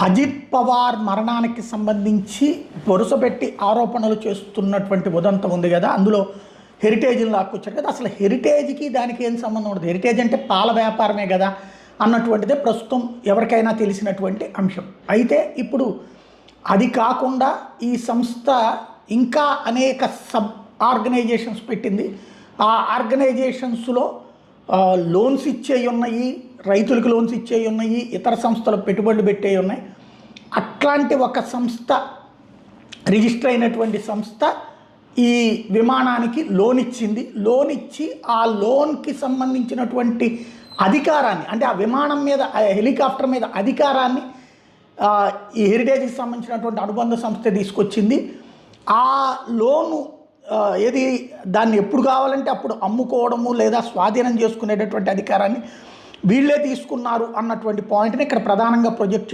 అజిత్ పవార్ మరణానికి సంబంధించి వరుసపెట్టి ఆరోపణలు చేస్తున్నటువంటి ఉదంతం ఉంది కదా, అందులో హెరిటేజ్ని లాక్కొచ్చారు కదా. అసలు హెరిటేజ్కి దానికి ఏం సంబంధం ఉండదు. హెరిటేజ్ అంటే పాల వ్యాపారమే కదా అన్నటువంటిదే ప్రస్తుతం ఎవరికైనా తెలిసినటువంటి అంశం. అయితే ఇప్పుడు అది కాకుండా ఈ సంస్థ ఇంకా అనేక సబ్ ఆర్గనైజేషన్స్ పెట్టింది. ఆ ఆర్గనైజేషన్స్లో లోన్స్ ఇచ్చేవి ఉన్నాయి, రైతులకు లోన్స్ ఇచ్చేవి ఉన్నాయి, ఇతర సంస్థలకు పెట్టుబడులు పెట్టేవి ఉన్నాయి. అట్లాంటి ఒక సంస్థ, రిజిస్టర్ అయినటువంటి సంస్థ ఈ విమానానికి లోన్ ఇచ్చింది. లోన్ ఇచ్చి ఆ లోన్కి సంబంధించినటువంటి అధికారాన్ని, అంటే ఆ విమానం మీద, ఆ హెలికాప్టర్ మీద అధికారాన్ని ఈ హెరిటేజ్కి సంబంధించినటువంటి అనుబంధ సంస్థ తీసుకొచ్చింది. ఆ లోను దాన్ని ఎప్పుడు కావాలంటే అప్పుడు అమ్ముకోవడము లేదా స్వాధీనం చేసుకునేటటువంటి అధికారాన్ని వీళ్ళే తీసుకున్నారు అన్నటువంటి పాయింట్ని ఇక్కడ ప్రధానంగా ప్రొజెక్ట్